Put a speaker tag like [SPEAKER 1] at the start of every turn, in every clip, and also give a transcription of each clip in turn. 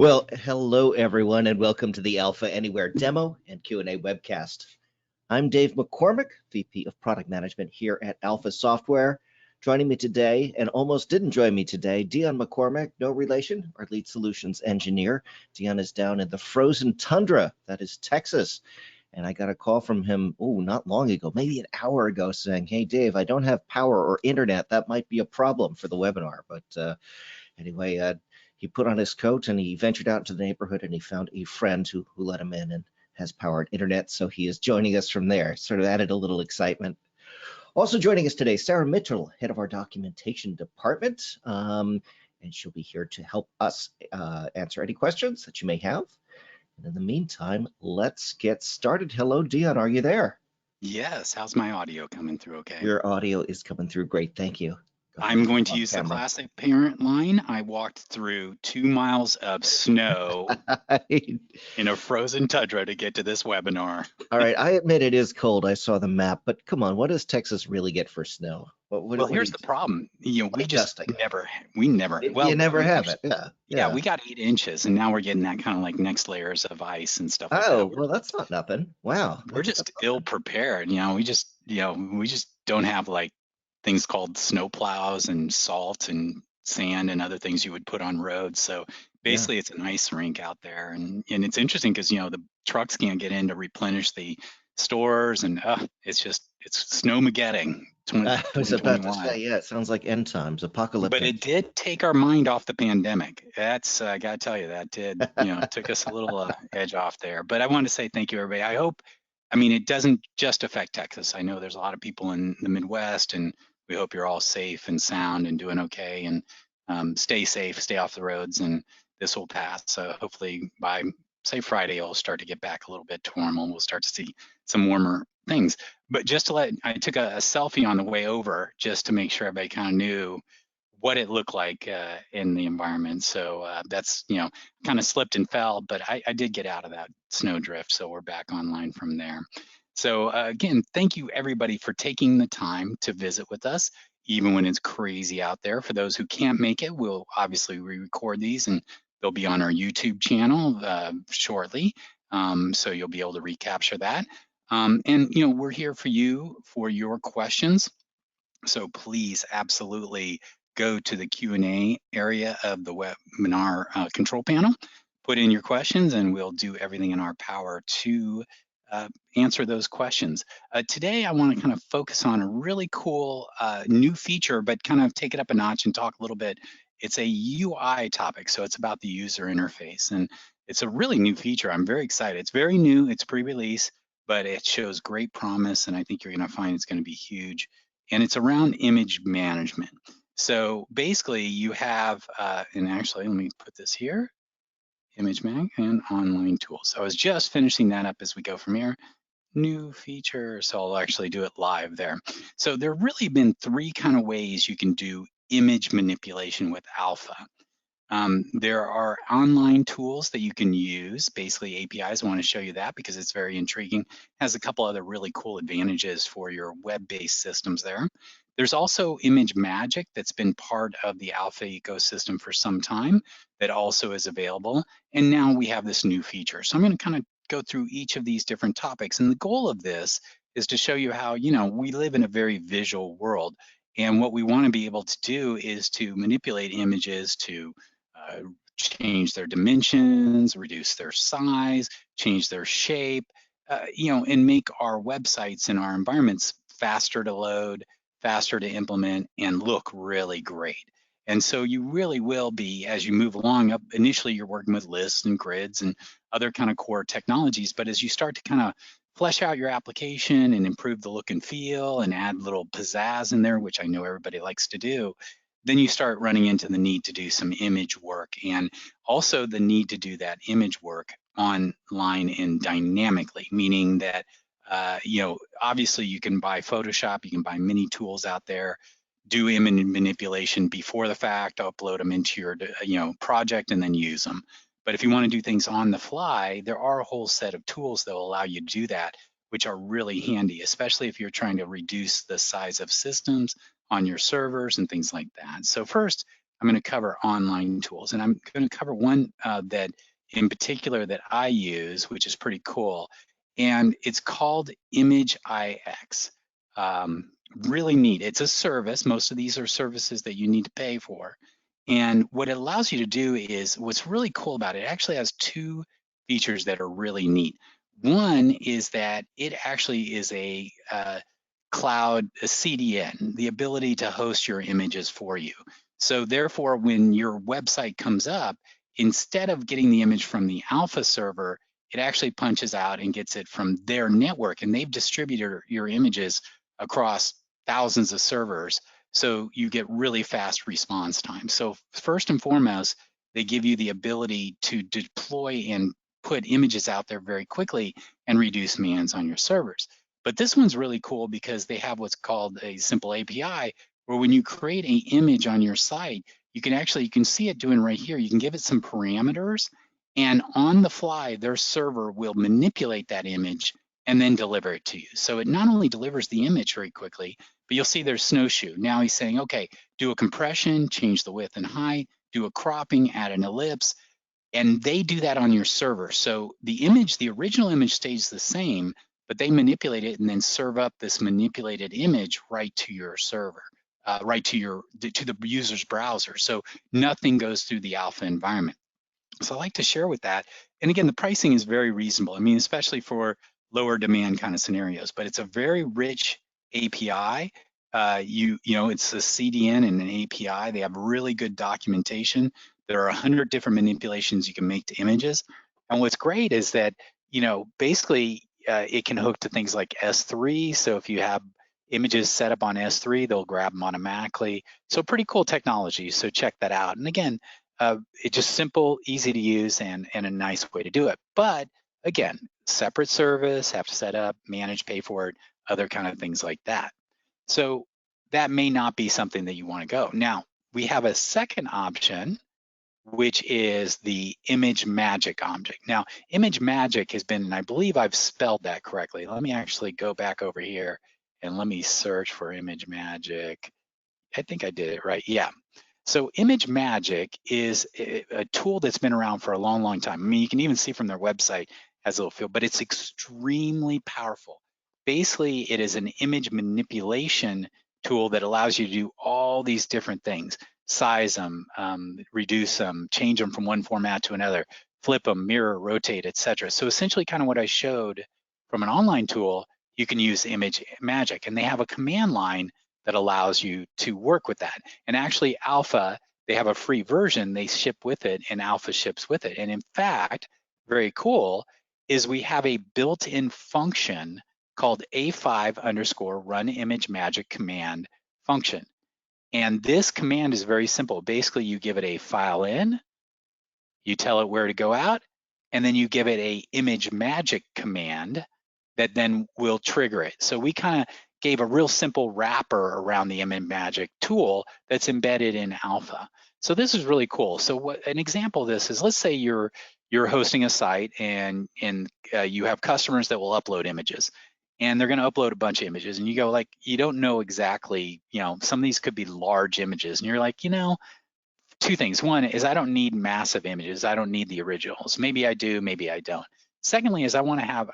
[SPEAKER 1] Well, hello everyone, and welcome to the Alpha Anywhere demo and Q&A webcast. I'm Dave McCormick, VP of Product Management here at Alpha Software. Joining me today, and almost didn't join me today, Dion McCormick, no relation, our lead solutions engineer. Dion is down in the frozen tundra, that is Texas. And I got a call from him, not long ago, maybe an hour ago, saying, hey, Dave, I don't have power or internet. That might be a problem for the webinar. But anyway, he put on his coat and he ventured out into the neighborhood and he found a friend who let him in and has powered internet. So he is joining us from there. Sort of added a little excitement. Also joining us today, Sarah Mitchell, head of our documentation department. And she'll be here to help us answer any questions that you may have. And in the meantime, let's get started. Hello, Dion, are you there?
[SPEAKER 2] Yes, how's my audio coming through okay?
[SPEAKER 1] Your audio is coming through great, thank you.
[SPEAKER 2] I'm going to use the classic parent line. I walked through 2 miles of snow in a frozen tundra to get to this webinar.
[SPEAKER 1] All right, I admit it is cold. I saw the map, but come on, what does Texas really get for snow?
[SPEAKER 2] Well, here's the problem. You know, we never
[SPEAKER 1] have it.
[SPEAKER 2] Yeah, we got 8 inches, and now we're getting that kind of like next layers of ice and stuff like that.
[SPEAKER 1] Oh, well, that's not nothing. Wow.
[SPEAKER 2] We're just ill prepared. We just don't have like things called snow plows and salt and sand and other things you would put on roads. So basically it's an ice rink out there. And it's interesting because, the trucks can't get in to replenish the stores and it's snowmageddon.
[SPEAKER 1] I was about to say, yeah, it sounds like end times, apocalyptic.
[SPEAKER 2] But it did take our mind off the pandemic. That's, I gotta tell you, that did, it took us a little edge off there. But I wanted to say thank you, everybody. I mean, it doesn't just affect Texas. I know there's a lot of people in the Midwest, and we hope you're all safe and sound and doing okay, and stay safe, stay off the roads, and this will pass. So hopefully by, say, Friday, it'll start to get back a little bit to normal. We'll start to see some warmer things. But just to I took a selfie on the way over just to make sure everybody kind of knew what it looked like in the environment. So that's, kind of slipped and fell, but I did get out of that snow drift. So we're back online from there. So again, thank you everybody for taking the time to visit with us, even when it's crazy out there. For those who can't make it, we'll obviously re-record these and they'll be on our YouTube channel shortly. So you'll be able to recapture that. And we're here for you for your questions. So please absolutely go to the Q&A area of the webinar control panel, put in your questions, and we'll do everything in our power to answer those questions. Today, I want to kind of focus on a really cool new feature, but kind of take it up a notch and talk a little bit. It's a UI topic, so it's about the user interface, and it's a really new feature. I'm very excited. It's very new, it's pre-release, but it shows great promise, and I think you're going to find it's going to be huge. And it's around image management. So basically you have, and actually let me put this here, Image Mag and online tools. I was just finishing that up as we go from here. New feature, so I'll actually do it live there. So there have really been 3 kind of ways you can do image manipulation with Alpha. There are online tools that you can use, basically APIs. I want to show you that because it's very intriguing. It has a couple other really cool advantages for your web-based systems there. There's also ImageMagick that's been part of the Alpha ecosystem for some time that also is available. And now we have this new feature. So I'm going to kind of go through each of these different topics. And the goal of this is to show you how, we live in a very visual world. And what we want to be able to do is to manipulate images to change their dimensions, reduce their size, change their shape, and make our websites and our environments faster to load, faster to implement, and look really great. And so you really will be, as you move along, initially you're working with lists and grids and other kind of core technologies, but as you start to kind of flesh out your application and improve the look and feel and add little pizzazz in there, which I know everybody likes to do, then you start running into the need to do some image work and also the need to do that image work online and dynamically, meaning that, obviously you can buy Photoshop, you can buy many tools out there, do image manipulation before the fact, upload them into your project and then use them. But if you want to do things on the fly, there are a whole set of tools that will allow you to do that, which are really handy, especially if you're trying to reduce the size of systems on your servers and things like that. So first, I'm going to cover online tools, and I'm going to cover one that in particular that I use, which is pretty cool, and it's called ImageIX. Really neat. It's a service. Most of these are services that you need to pay for. And what it allows you to do is, what's really cool about it, it actually has two features that are really neat. One is that it actually is a cloud, a CDN, the ability to host your images for you. So therefore, when your website comes up, instead of getting the image from the Alpha server, it actually punches out and gets it from their network, and they've distributed your images across thousands of servers, so you get really fast response time. So first and foremost, they give you the ability to deploy and put images out there very quickly and reduce demands on your servers. But this one's really cool because they have what's called a simple API, where when you create an image on your site, you can see it doing right here. You can give it some parameters, and on the fly, their server will manipulate that image and then deliver it to you. So it not only delivers the image very quickly, but you'll see there's Snowshoe. Now he's saying, okay, do a compression, change the width and height, do a cropping, add an ellipse, and they do that on your server. So the image, the original image stays the same, but they manipulate it and then serve up this manipulated image right to your server, right to the user's browser. So nothing goes through the Alpha environment. So I like to share with that. And again, the pricing is very reasonable. I mean, especially for lower demand kind of scenarios, but it's a very rich API. You know, it's a CDN and an API. They have really good documentation. There are 100 different manipulations you can make to images. And what's great is that, you know, basically it can hook to things like S3. So if you have images set up on S3, they'll grab them automatically. So pretty cool technology. So check that out. And again, it's just simple, easy to use, and a nice way to do it. But again, separate service, have to set up, manage, pay for it, other kind of things like that. So that may not be something that you want to go. Now, we have a second option, which is the ImageMagick object. Now, ImageMagick has been, and I believe I've spelled that correctly. Let me actually go back over here and let me search for ImageMagick. I think I did it right. Yeah. So ImageMagick is a tool that's been around for a long, long time. I mean, you can even see from their website has a little feel, but it's extremely powerful. Basically, it is an image manipulation tool that allows you to do all these different things: size them, reduce them, change them from one format to another, flip them, mirror, rotate, etc. So essentially, kind of what I showed from an online tool, you can use ImageMagick, and they have a command line that allows you to work with that. And actually Alpha, they have a free version, they ship with it, and Alpha ships with it. And in fact, very cool, is we have a built-in function called A5_run ImageMagick command function. And this command is very simple. Basically, you give it a file in, you tell it where to go out, and then you give it a ImageMagick command that then will trigger it. So we kind of gave a real simple wrapper around the ImageMagick tool that's embedded in Alpha. So this is really cool. So what an example of this is, let's say you're hosting a site and you have customers that will upload images, and they're going to upload a bunch of images, and you go like, you don't know exactly, you know, some of these could be large images, and you're like, you know, two things. One is I don't need massive images. I don't need the originals. Maybe I do, maybe I don't. Secondly is I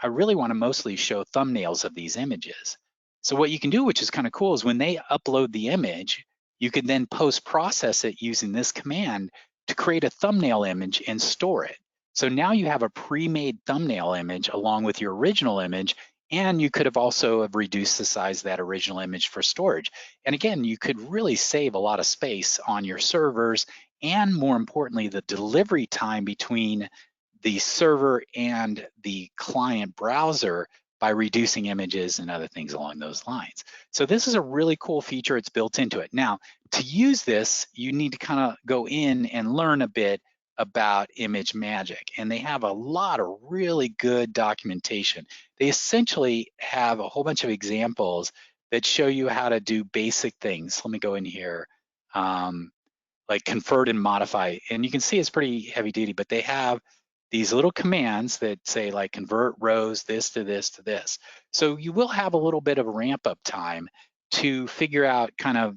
[SPEAKER 2] really want to mostly show thumbnails of these images. So what you can do, which is kind of cool, is when they upload the image, you can then post-process it using this command to create a thumbnail image and store it. So now you have a pre-made thumbnail image along with your original image, and you could have also have reduced the size of that original image for storage. And again, you could really save a lot of space on your servers, and more importantly, the delivery time between the server and the client browser by reducing images and other things along those lines. So this is a really cool feature. It's built into it. Now, to use this, you need to kind of go in and learn a bit about ImageMagick, and they have a lot of really good documentation. They essentially have a whole bunch of examples that show you how to do basic things. Let me go in here, like convert and modify, and you can see it's pretty heavy duty, but they have these little commands that say like convert rows, this to this to this. So you will have a little bit of ramp up time to figure out kind of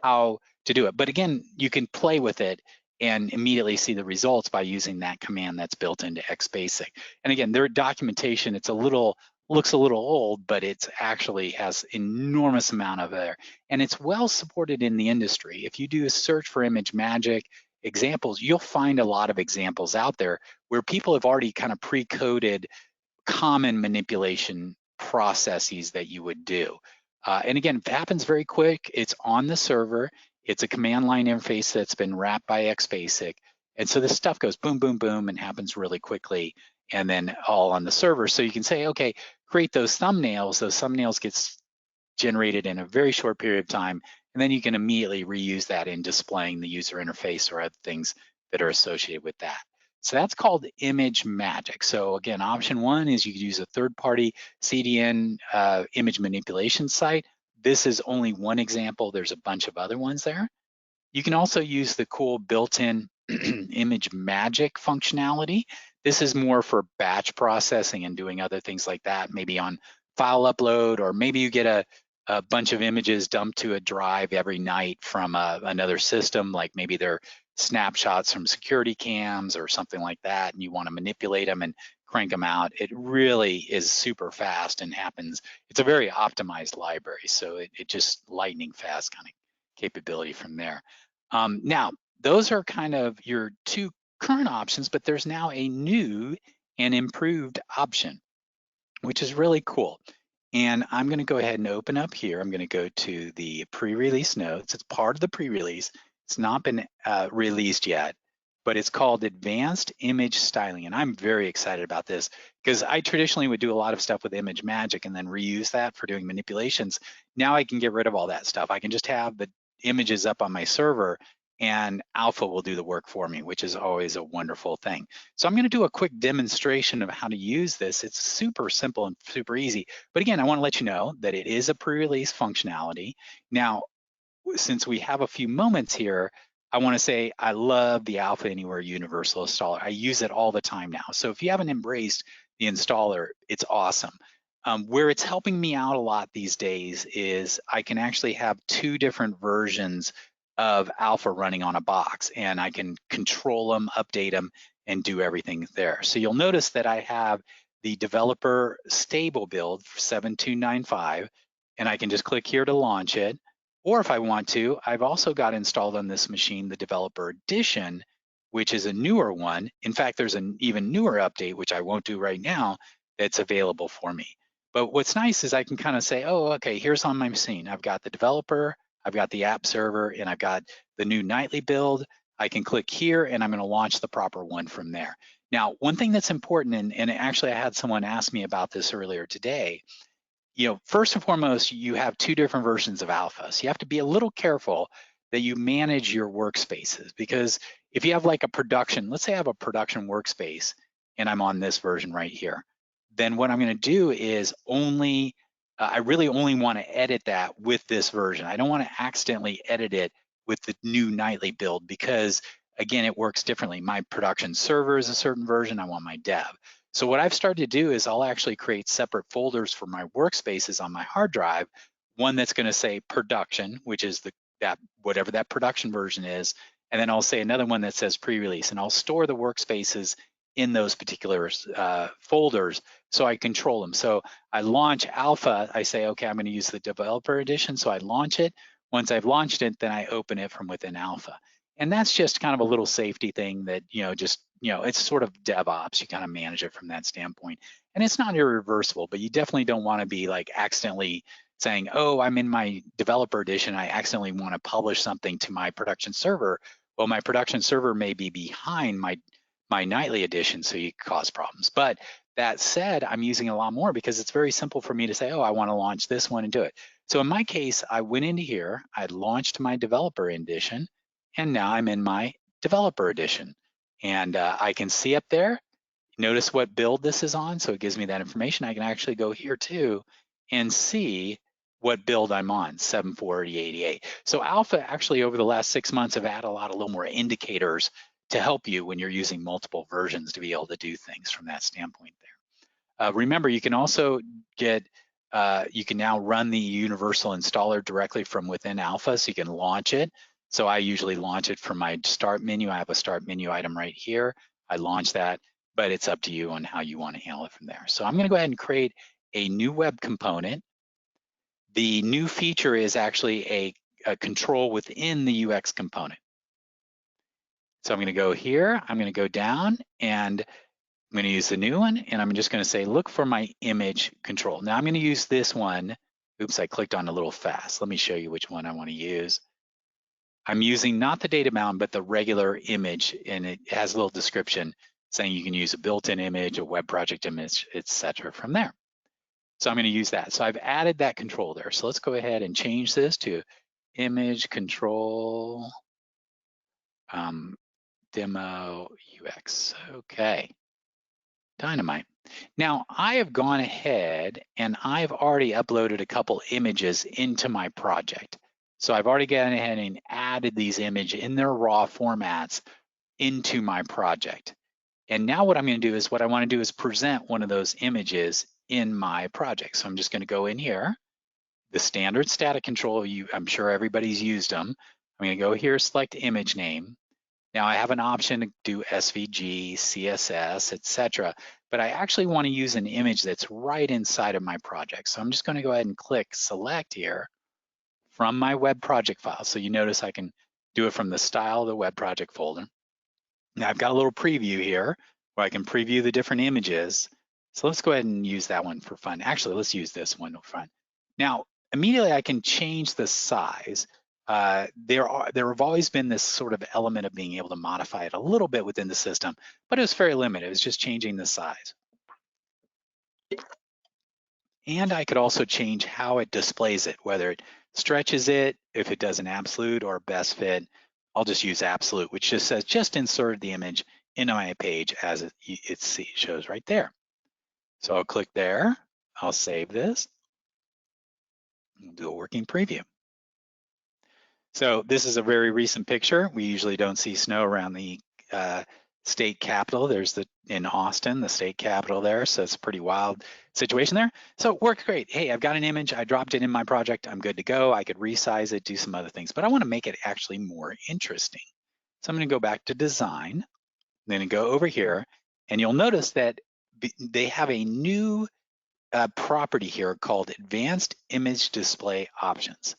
[SPEAKER 2] how to do it. But again, you can play with it and immediately see the results by using that command that's built into XBasic. And again, their documentation, looks a little old, but it's actually has enormous amount of there. And it's well supported in the industry. If you do a search for ImageMagick examples, you'll find a lot of examples out there where people have already kind of pre-coded common manipulation processes that you would do. And again, it happens very quick. It's on the server. It's a command line interface that's been wrapped by XBasic. And so this stuff goes boom, boom, boom, and happens really quickly, and then all on the server. So you can say, okay, create those thumbnails. Those thumbnails gets generated in a very short period of time, and then you can immediately reuse that in displaying the user interface or other things that are associated with that. So that's called ImageMagick. So again, option one is you could use a third-party CDN image manipulation site. This is only one example. There's a bunch of other ones there. You can also use the cool built-in ImageMagick functionality. This is more for batch processing and doing other things like that, maybe on file upload, or maybe you get a bunch of images dumped to a drive every night from another system, like maybe they're snapshots from security cams or something like that, and you want to manipulate them and crank them out. It really is super fast and happens. It's a very optimized library, so it just lightning fast kind of capability from there. Now, those are kind of your two current options, but there's now a new and improved option, which is really cool. And I'm going to go ahead and open up here. I'm going to go to the pre-release notes. It's part of the pre-release. It's not been released yet, but it's called Advanced Image Styling. And I'm very excited about this because I traditionally would do a lot of stuff with ImageMagick and then reuse that for doing manipulations. Now I can get rid of all that stuff. I can just have the images up on my server and Alpha will do the work for me, which is always a wonderful thing. So I'm going to do a quick demonstration of how to use this. It's super simple and super easy. But again, I want to let you know that it is a pre-release functionality. Now, since we have a few moments here, I want to say I love the Alpha Anywhere Universal Installer. I use it all the time now. So if you haven't embraced the installer, it's awesome. Where it's helping me out a lot these days is I can actually have two different versions of Alpha running on a box, and I can control them, update them, and do everything there. So you'll notice that I have the developer stable build 7295, and I can just click here to launch it. Or if I want to, I've also got installed on this machine the developer edition, which is a newer one. In fact, there's an even newer update, which I won't do right now, that's available for me. But what's nice is I can kind of say, oh, okay, here's on my machine. I've got the developer, I've got the app server, and I've got the new nightly build. I can click here and I'm going to launch the proper one from there. Now, one thing that's important, and actually I had someone ask me about this earlier today, first and foremost, you have two different versions of Alpha. So you have to be a little careful that you manage your workspaces, because if you have like a production, let's say I have a production workspace and I'm on this version right here, then what I'm going to do is I really only want to edit that with this version. I don't want to accidentally edit it with the new nightly build because, again, it works differently. My production server is a certain version. I want my dev. So what I've started to do is I'll actually create separate folders for my workspaces on my hard drive. One that's going to say production, which is whatever that production version is, and then I'll say another one that says pre-release, and I'll store the workspaces in those particular folders so I control them. So I launch Alpha, I say, okay, I'm going to use the developer edition, so I launch it. Once I've launched it, then I open it from within Alpha. And that's just kind of a little safety thing that, it's sort of DevOps. You kind of manage it from that standpoint. And it's not irreversible, but you definitely don't want to be like accidentally saying, oh, I'm in my developer edition, I accidentally want to publish something to my production server. Well, my production server may be behind my nightly edition, so you cause problems. But that said, I'm using it a lot more because it's very simple for me to say, oh, I want to launch this one and do it. So in my case, I went into here, I launched my developer edition, and now I'm in my developer edition. And I can see up there, notice what build this is on, so it gives me that information. I can actually go here too and see what build I'm on, 74088. So Alpha actually over the last 6 months have added a little more indicators to help you when you're using multiple versions to be able to do things from that standpoint there. Remember, you can also you can now run the universal installer directly from within Alpha, so you can launch it. So I usually launch it from my start menu. I have a start menu item right here. I launch that, but it's up to you on how you want to handle it from there. So I'm going to go ahead and create a new web component. The new feature is actually a control within the UX component. So I'm going to go here, I'm going to go down, and I'm going to use the new one, and I'm just going to say, look for my image control. Now I'm going to use this one. Oops, I clicked on a little fast. Let me show you which one I want to use. I'm using not the data bound, but the regular image, and it has a little description saying you can use a built-in image, a web project image, etc. from there. So I'm going to use that. So I've added that control there. So let's go ahead and change this to image control demo UX. Okay, dynamite. Now I have gone ahead and I've already uploaded a couple images into my project. So I've already gone ahead and added these images in their raw formats into my project. And now what I'm going to do is what I want to do is present one of those images in my project. So I'm just going to go in here, the standard static control, I'm sure everybody's used them. I'm going to go here, select image name. Now I have an option to do SVG, CSS, etc. But I actually want to use an image that's right inside of my project. So I'm just going to go ahead and click select here from my web project file. So you notice I can do it from the style of the web project folder. Now I've got a little preview here where I can preview the different images. So let's go ahead and use that one for fun. Actually, let's use this one for fun. Now, immediately I can change the size. There have always been this sort of element of being able to modify it a little bit within the system, but it was very limited. It was just changing the size. And I could also change how it displays it, whether it stretches it, if it does an absolute or best fit. I'll just use absolute, which just says just insert the image into my page as it shows right there. So I'll click there, I'll save this, we'll do a working preview. So this is a very recent picture. We usually don't see snow around the state capitol. There's in Austin, the state capitol there. So it's a pretty wild situation there. So it works great. Hey, I've got an image. I dropped it in my project. I'm good to go. I could resize it, do some other things, but I want to make it actually more interesting. So I'm going to go back to design. I'm going to go over here, and you'll notice that they have a new property here called Advanced Image Display Options.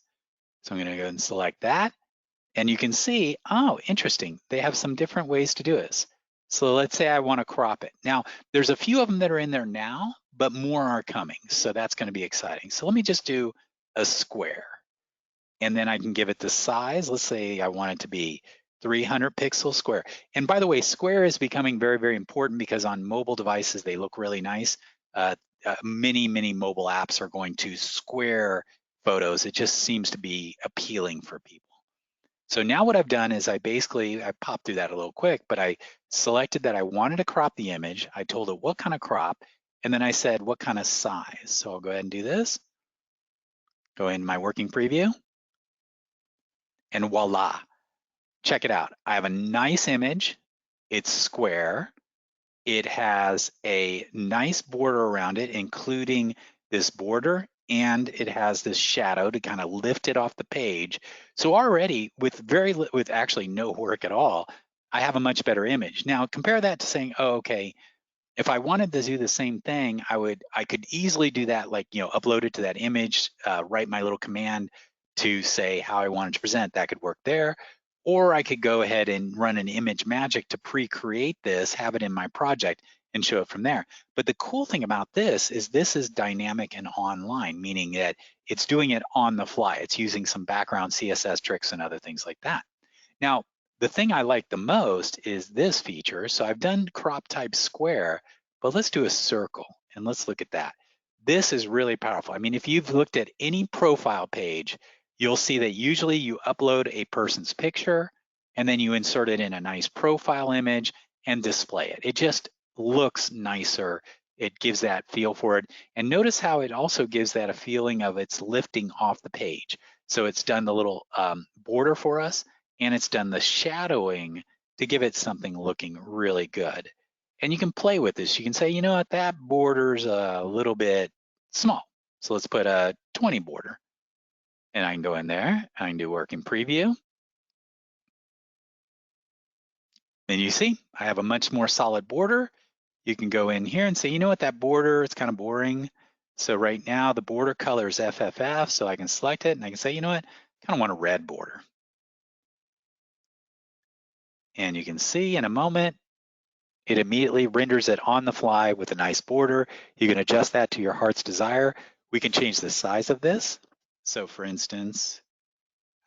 [SPEAKER 2] So I'm going to go and select that. And you can see, oh, interesting. They have some different ways to do this. So let's say I want to crop it. Now, there's a few of them that are in there now, but more are coming. So that's going to be exciting. So let me just do a square. And then I can give it the size. Let's say I want it to be 300 pixel square. And by the way, square is becoming very, very important because on mobile devices, they look really nice. Many mobile apps are going to square photos. It just seems to be appealing for people. So now what I've done is I popped through that a little quick, but I selected that I wanted to crop the image. I told it what kind of crop, and then I said what kind of size. So I'll go ahead and do this. Go in my working preview, and voila. Check it out. I have a nice image. It's square. It has a nice border around it, including this border, and it has this shadow to kind of lift it off the page. So already with actually no work at all, I have a much better image. Now compare that to saying, oh, okay, if I wanted to do the same thing, I could easily do that, like, upload it to that image, write my little command to say how I wanted to present. That could work there. Or I could go ahead and run an ImageMagick to pre-create this, have it in my project, and show it from there. But the cool thing about this is dynamic and online, meaning that it's doing it on the fly. It's using some background CSS tricks and other things like that. Now, the thing I like the most is this feature. So I've done crop type square, but let's do a circle, and let's look at that. This is really powerful. I mean, if you've looked at any profile page, you'll see that usually you upload a person's picture and then you insert it in a nice profile image and display it. It just looks nicer. It gives that feel for it. And notice how it also gives that a feeling of it's lifting off the page. So it's done the little border for us, and it's done the shadowing to give it something looking really good. And you can play with this. You can say, you know what, that border's a little bit small. So let's put a 20 border. And I can go in there, I can do working preview. And you see, I have a much more solid border. You can go in here and say, you know what, that border, it's kind of boring. So right now the border color is FFF, so I can select it and I can say, you know what, I kind of want a red border. And you can see in a moment, it immediately renders it on the fly with a nice border. You can adjust that to your heart's desire. We can change the size of this. So for instance,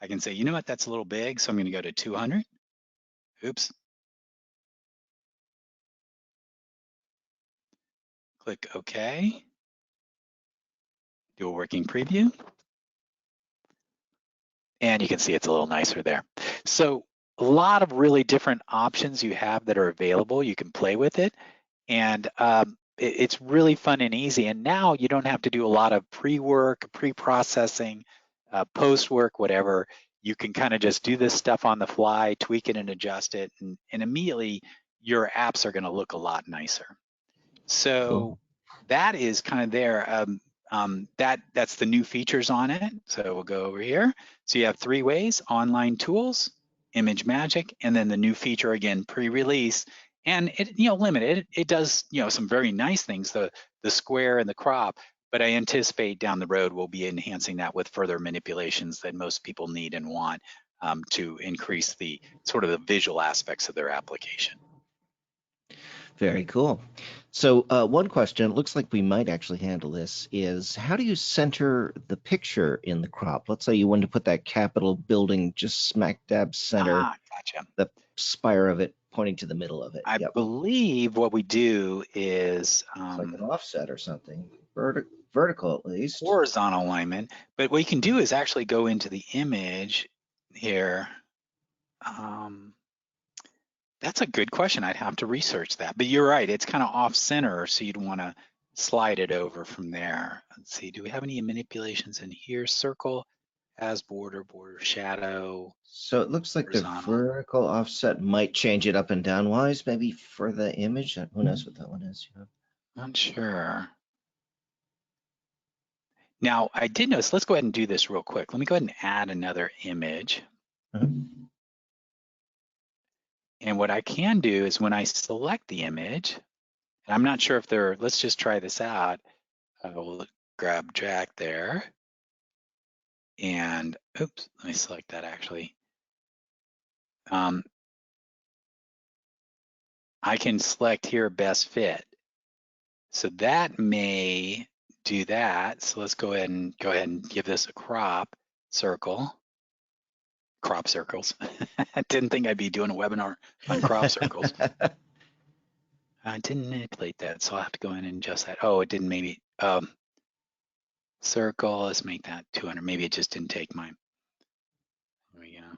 [SPEAKER 2] I can say, you know what, that's a little big, so I'm gonna go to 200. Oops. Click OK. Do a working preview. And you can see it's a little nicer there. So a lot of really different options you have that are available. You can play with it. And it's really fun and easy. And now you don't have to do a lot of pre-work, pre-processing, post-work, whatever. You can kind of just do this stuff on the fly, tweak it and adjust it. And immediately your apps are going to look a lot nicer. So cool. That is kind of there. That's the new features on it. So we'll go over here. So you have 3 ways: online tools, ImageMagick, and then the new feature again, pre-release. And it, limited. It does, some very nice things, the square and the crop. But I anticipate down the road we'll be enhancing that with further manipulations that most people need and want to increase the sort of the visual aspects of their application.
[SPEAKER 1] Very cool. So one question, it looks like we might actually handle this, is how do you center the picture in the crop? Let's say you wanted to put that Capitol building just smack dab center,
[SPEAKER 2] gotcha.
[SPEAKER 1] The spire of it pointing to the middle of it.
[SPEAKER 2] I believe what we do is
[SPEAKER 1] it's like an offset or something, vertical at least.
[SPEAKER 2] Horizontal alignment. But what you can do is actually go into the image here. That's a good question. I'd have to research that. But you're right, it's kind of off center, so you'd want to slide it over from there. Let's see, do we have any manipulations in here? Circle, as border, border shadow.
[SPEAKER 1] So it looks like the vertical offset might change it up and down wise, maybe for the image. Who knows what that one is?
[SPEAKER 2] Not sure. Now, I did notice, let's go ahead and do this real quick. Let me go ahead and add another image. And what I can do is when I select the image, and I'm not sure if they're, let's just try this out. We'll grab Jack there. And oops, let me select that actually. I can select here best fit. So that may do that. So let's go ahead and give this a crop circle. Crop circles. I didn't think I'd be doing a webinar on crop circles. I didn't manipulate that, so I'll have to go in and adjust that. Oh, it didn't maybe. Circle, let's make that 200. Maybe it just didn't take mine. There we go.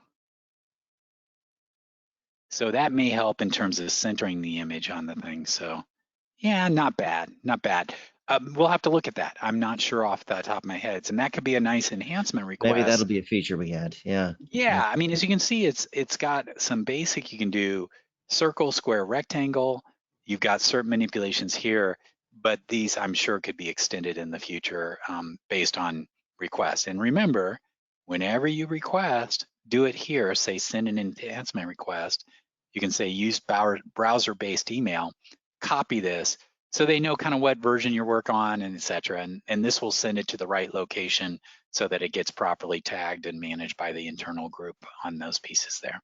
[SPEAKER 2] So that may help in terms of centering the image on the thing. So yeah, not bad, not bad. We'll have to look at that. I'm not sure off the top of my head. And that could be a nice enhancement request.
[SPEAKER 1] Maybe that'll be a feature we add, yeah.
[SPEAKER 2] Yeah, I mean, as you can see, it's got some basic, you can do circle, square, rectangle. You've got certain manipulations here, but these I'm sure could be extended in the future based on request. And remember, whenever you request, do it here, say send an enhancement request. You can say use browser-based email, copy this, so they know kind of what version you work on and et cetera. And this will send it to the right location so that it gets properly tagged and managed by the internal group on those pieces there.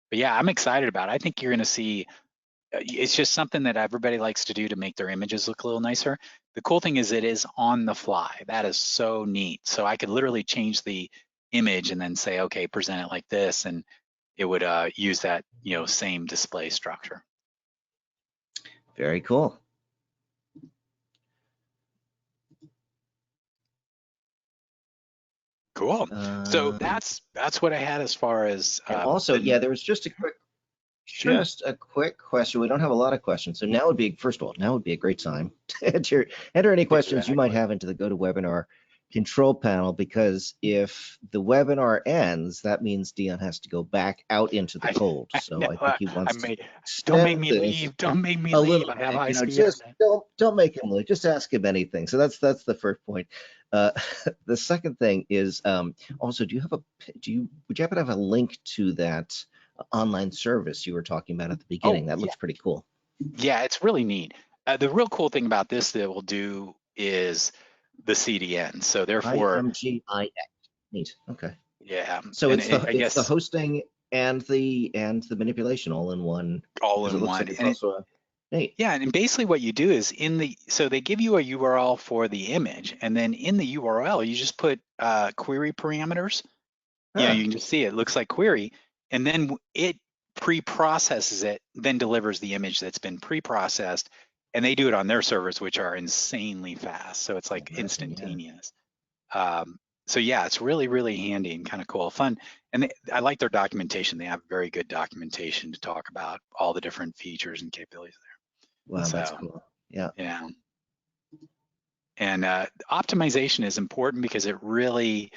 [SPEAKER 2] But yeah, I'm excited about it. I think you're gonna see, it's just something that everybody likes to do to make their images look a little nicer. The cool thing is it is on the fly. That is so neat. So I could literally change the image and then say, okay, present it like this, and it would use that same display structure.
[SPEAKER 1] Very cool.
[SPEAKER 2] Cool. So that's what I had as far as.
[SPEAKER 1] Also, yeah, there was just a quick question. We don't have a lot of questions, so now would be, first of all, now would be a great time to enter any questions you might have into the GoToWebinar control panel, because if the webinar ends, that means Dion has to go back out into the cold. So I think he wants to.
[SPEAKER 2] Don't make me leave. Don't make me leave. I have high speed.
[SPEAKER 1] Just don't make him leave. Just ask him anything. So that's the first point. The second thing is also, would you happen to have a link to that online service you were talking about at the beginning.
[SPEAKER 2] Oh,
[SPEAKER 1] That looks pretty cool.
[SPEAKER 2] yeah, it's really neat. The real cool thing about this that we'll do is the CDN. So therefore,
[SPEAKER 1] IMGIX. Neat. Okay.
[SPEAKER 2] yeah,
[SPEAKER 1] So
[SPEAKER 2] and
[SPEAKER 1] it's the
[SPEAKER 2] I
[SPEAKER 1] it's the
[SPEAKER 2] guess
[SPEAKER 1] hosting and the manipulation all in one,
[SPEAKER 2] all
[SPEAKER 1] because it
[SPEAKER 2] in
[SPEAKER 1] looks
[SPEAKER 2] one.
[SPEAKER 1] like it's
[SPEAKER 2] And
[SPEAKER 1] also a neat.
[SPEAKER 2] yeah, and basically what you do is so they give you a URL for the image, and then in the URL, you just put query parameters.
[SPEAKER 1] Huh.
[SPEAKER 2] You can just see it looks like query, and then it pre-processes it, then delivers the image that's been pre-processed, and they do it on their servers, which are insanely fast. So it's like
[SPEAKER 1] Imagine, yeah.
[SPEAKER 2] instantaneous. So yeah, it's really, really handy and kind of cool, fun. And I like their documentation. They have very good documentation to talk about all the different features and capabilities there.
[SPEAKER 1] Wow, that's
[SPEAKER 2] So
[SPEAKER 1] cool. Yeah.
[SPEAKER 2] yeah. And optimization is important because the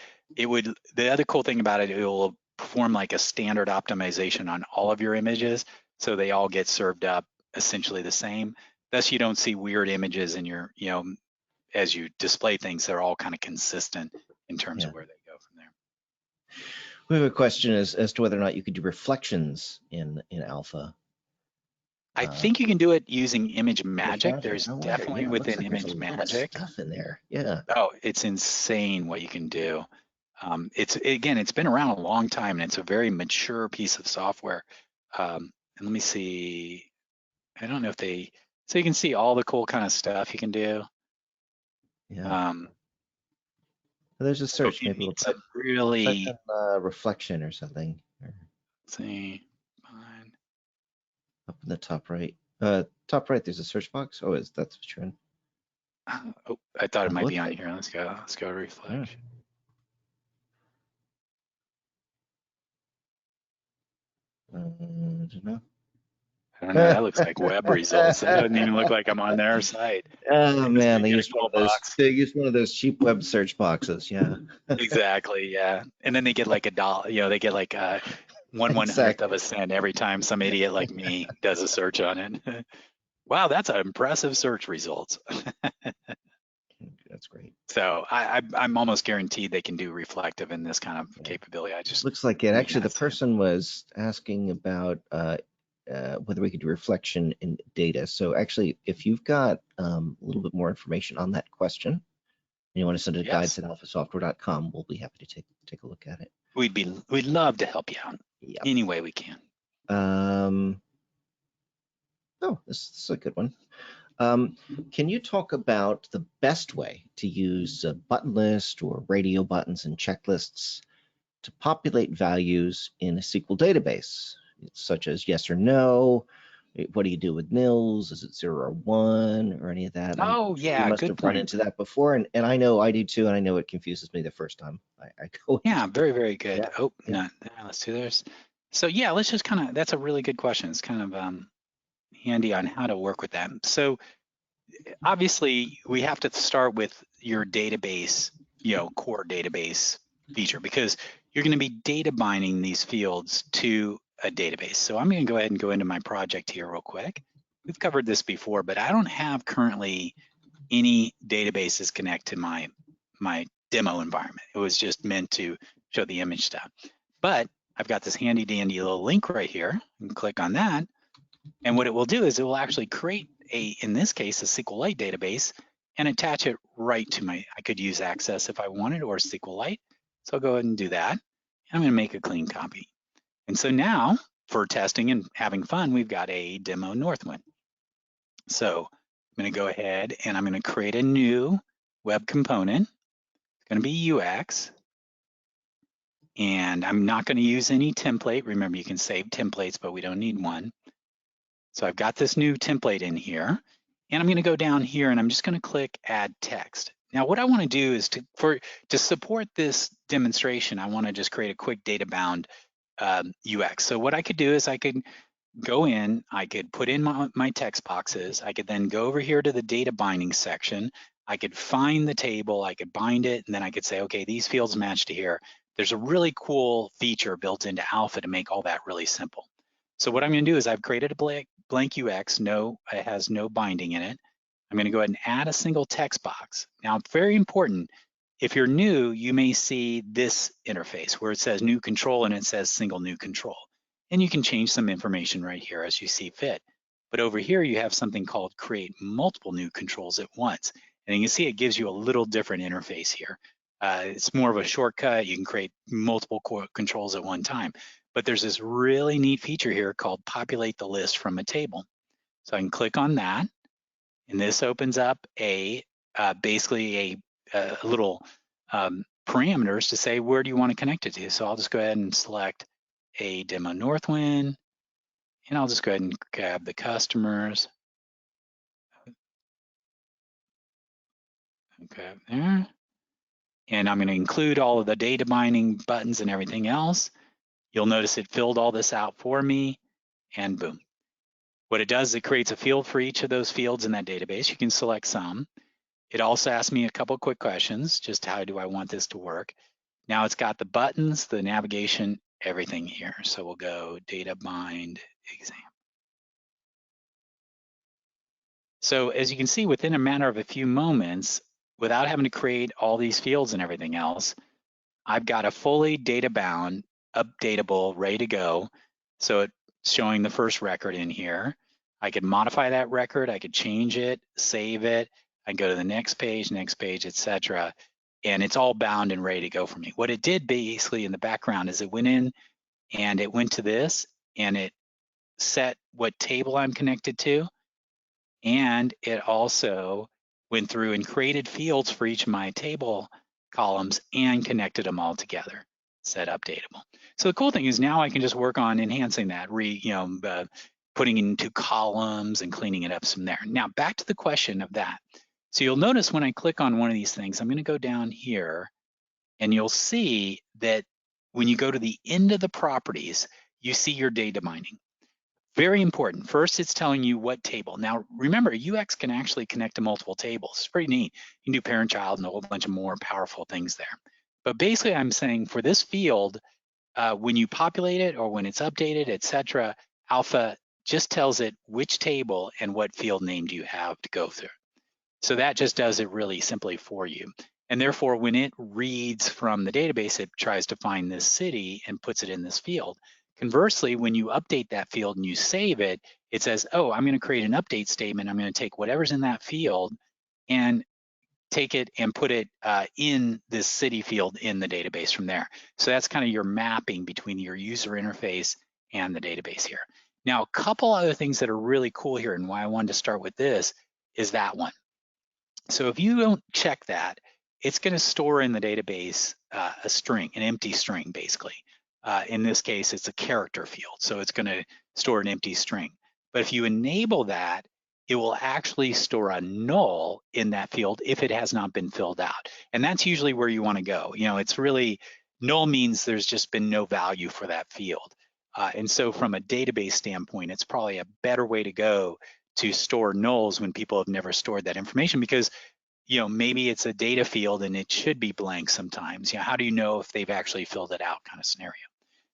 [SPEAKER 2] other cool thing about it, it will perform like a standard optimization on all of your images. So they all get served up essentially the same. Thus you don't see weird images in your, as you display things, they're all kind of consistent in terms of where they go from there.
[SPEAKER 1] We have a question as to whether or not you could do reflections in Alpha.
[SPEAKER 2] I think you can do it using ImageMagick. There's
[SPEAKER 1] I wonder,
[SPEAKER 2] definitely
[SPEAKER 1] yeah, it looks
[SPEAKER 2] within
[SPEAKER 1] like there's a lot of
[SPEAKER 2] ImageMagick.
[SPEAKER 1] stuff in there. Yeah.
[SPEAKER 2] Oh, it's insane what you can do. It's been around a long time, and it's a very mature piece of software. And let me see. I don't know if so you can see all the cool kind of stuff you can do.
[SPEAKER 1] Yeah. There's a search.
[SPEAKER 2] So
[SPEAKER 1] Maybe we'll
[SPEAKER 2] it's a
[SPEAKER 1] type
[SPEAKER 2] really
[SPEAKER 1] in reflection or something.
[SPEAKER 2] let's see. Fine.
[SPEAKER 1] Up in the top right. Top right, there's a search box. Oh, that's what you're in.
[SPEAKER 2] Oh, I thought it might be on
[SPEAKER 1] It.
[SPEAKER 2] here. Let's go to reflection.
[SPEAKER 1] I don't know.
[SPEAKER 2] I don't know. That looks like web results. That doesn't even look like I'm on their site.
[SPEAKER 1] Oh man, they used
[SPEAKER 2] cool
[SPEAKER 1] they used one of those cheap web search boxes. Yeah.
[SPEAKER 2] Exactly. Yeah. And then they get like $1. They get like 1/100th of a cent every time some idiot like me does a search on it. Wow, that's an impressive search results.
[SPEAKER 1] That's great.
[SPEAKER 2] So I'm almost guaranteed they can do reflective in this kind of capability. I just
[SPEAKER 1] looks like it. Actually, the person was asking about whether we could do reflection in data. So actually, if you've got a little bit more information on that question, and you want to send it to guides at alphasoftware.com, we'll be happy to take a look at it.
[SPEAKER 2] We'd love to help you out any way we can.
[SPEAKER 1] Oh, this is a good one. Can you talk about the best way to use a button list or radio buttons and checklists to populate values in a SQL database, such as yes or no? What do you do with nils? Is it 0 or 1 or any of that?
[SPEAKER 2] Oh, yeah,
[SPEAKER 1] you must have run into that before, and I know I do too, and I know it confuses me the first time I go.
[SPEAKER 2] Yeah, very, very good.
[SPEAKER 1] Yeah.
[SPEAKER 2] Oh, no, let's do this. So yeah, let's just that's a really good question. It's kind of handy on how to work with that. So obviously we have to start with your database, core database feature, because you're going to be data binding these fields to a database. So I'm going to go ahead and go into my project here real quick. We've covered this before, but I don't have currently any databases connect to my demo environment. It was just meant to show the image stuff. But I've got this handy dandy little link right here, and click on that. And what it will do is it will actually create in this case, a SQLite database, and attach it right to I could use Access if I wanted, or SQLite. So I'll go ahead and do that. I'm going to make a clean copy. And so now for testing and having fun, we've got a demo Northwind. So I'm going to go ahead and I'm going to create a new web component. It's going to be UX. And I'm not going to use any template. Remember, you can save templates, but we don't need one. So I've got this new template in here, and I'm going to go down here and I'm just going to click Add Text. Now, what I want to do is to support this demonstration, I want to just create a quick data bound UX. So what I could do is I could go in, I could put in my text boxes, I could then go over here to the data binding section, I could find the table, I could bind it, and then I could say, okay, these fields match to here. There's a really cool feature built into Alpha to make all that really simple. So what I'm going to do is I've created a blank UX, it has no binding in it. I'm going to go ahead and add a single text box. Now, very important, if you're new, you may see this interface where it says new control and it says single new control. and you can change some information right here as you see fit. But over here, you have something called create multiple new controls at once. And you can see it gives you a little different interface here. It's more of a shortcut. You can create multiple controls at one time. But there's this really neat feature here called populate the list from a table. So I can click on that, and this opens up basically a little parameters to say where do you want to connect it to. So I'll just go ahead and select a demo Northwind, and I'll just go ahead and grab the customers. Okay, there. And I'm going to include all of the data binding buttons and everything else. You'll notice it filled all this out for me, and boom. What it does is it creates a field for each of those fields in that database. You can select some. It also asks me a couple quick questions, just how do I want this to work? Now it's got the buttons, the navigation, everything here. So we'll go data bind exam. So as you can see, within a matter of a few moments, without having to create all these fields and everything else, I've got a fully data bound, updatable, ready to go. So it's showing the first record in here. I could modify that record, I could change it, save it, I can go to the next page, etc. And it's all bound and ready to go for me. What it did basically in the background is it went in and it went to this and it set what table I'm connected to. And it also went through and created fields for each of my table columns and connected them all together, set updatable. So the cool thing is now I can just work on enhancing that, putting into columns and cleaning it up from there. Now back to the question of that. So you'll notice when I click on one of these things, I'm going to go down here and you'll see that when you go to the end of the properties, you see your data mining. Very important. First, it's telling you what table. Now, remember, UX can actually connect to multiple tables. It's pretty neat. You can do parent-child and a whole bunch of more powerful things there. But basically, I'm saying for this field, when you populate it or when it's updated, etc., Alpha just tells it which table and what field name do you have to go through. So that just does it really simply for you. And therefore, when it reads from the database, it tries to find this city and puts it in this field. Conversely, when you update that field and you save it, it says, oh, I'm going to create an update statement. I'm going to take whatever's in that field and take it and put it in this city field in the database from there. So that's kind of your mapping between your user interface and the database here. Now, a couple other things that are really cool here and why I wanted to start with this is that one. So if you don't check that, it's going to store in the database a string, an empty string, basically. In this case, it's a character field, so it's going to store an empty string. But if you enable that, it will actually store a null in that field if it has not been filled out. And that's usually where you want to go. You know, it's really, null means there's just been no value for that field. And so from a database standpoint, it's probably a better way to go to store nulls when people have never stored that information, because maybe it's a data field and it should be blank sometimes. How do you know if they've actually filled it out kind of scenario?